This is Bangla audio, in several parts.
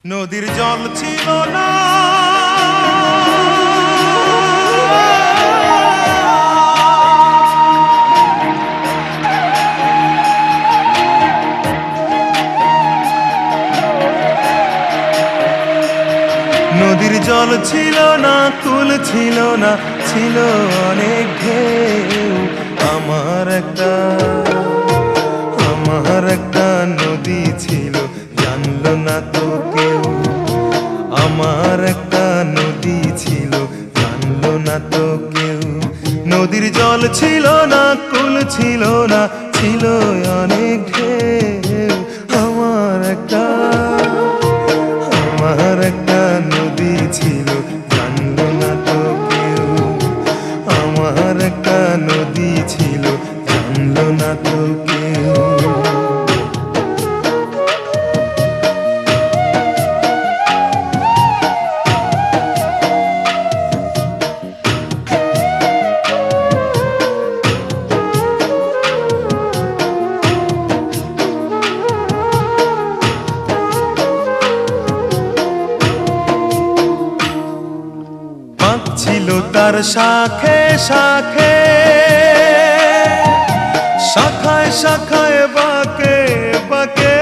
নদীর জল ছিল না, নদীর জল ছিল না, কুল ছিল না, ছিল অনেক ঢেউ। আমার একটা নদী ছিল, জানলো না তো কেউ। আমার একটা নদী ছিল, জানলো না তো কেউ। নদীর জল ছিল না, কুল ছিল না, ছিল অনেক ঢেউ। আমার একটা নদী ছিল, জানলো না তো কেউ। আমার একটা নদী ছিল, জানলো না তো কেউ। ছিল তার শাখে শাখে, শাখায় শাখায় বাঁকে বাঁকে।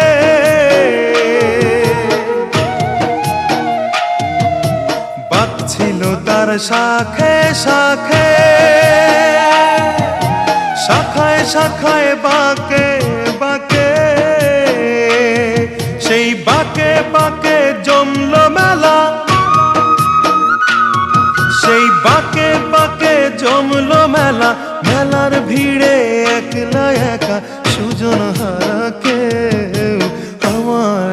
বাঁক ছিল তার শাখে শাখে, শাখায় শাখায় বাঁকে বাঁকে। সেই বাঁকে বাঁকে জমলো মেলা, সেই বাঁকে বাঁকে জমলো মেলা। মেলার ভিড়ে একলা একা সুজন হারা কেউ। আমার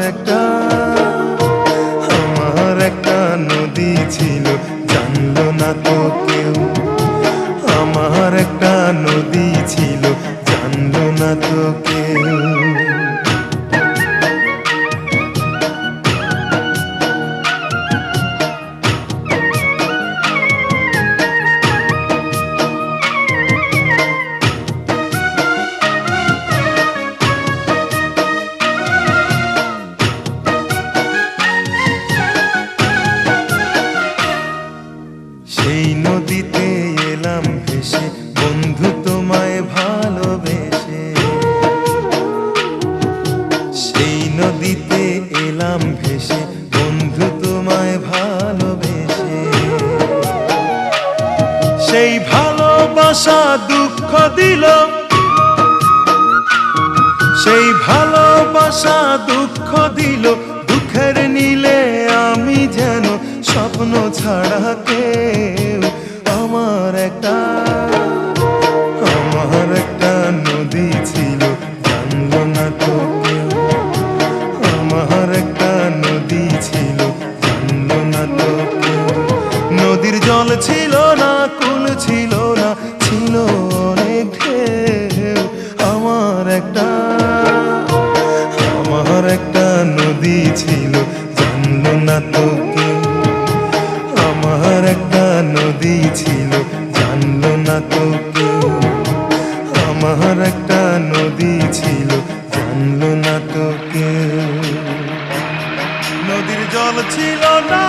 একটা নদী ছিল, জানলো না তো কেউ। আমার একটা নদী ছিল, জানলো না তো কেউ। সেই নদীতে এলাম ভেসে, বন্ধু তোমায় ভালোবেসে। সেই নদীতে এলাম ভেসে, বন্ধু তোমায় ভালোবেসে। সেই ভালোবাসা দুঃখ দিল, সেই ভালোবাসা দুঃখ দিল। দুঃখের নীলে আমি যেন স্বপ্ন ছাড়া কেউ। আমার একটা নদী ছিল, জানলো না তো কেউ। আমার একটা নদী ছিল, জানলো না তো কেউ। নদীর জল ছিল না, কুল ছিল না, ছিল অনেক ঢেউ। আমার একটা নদী ছিল, জানলো না তো কেউ। আমার একটা নদী ছিল, জানলো না তো কেউ। আমার একটা নদী ছিল, জানলো না তো কেউ। নদীর জল ছিল না।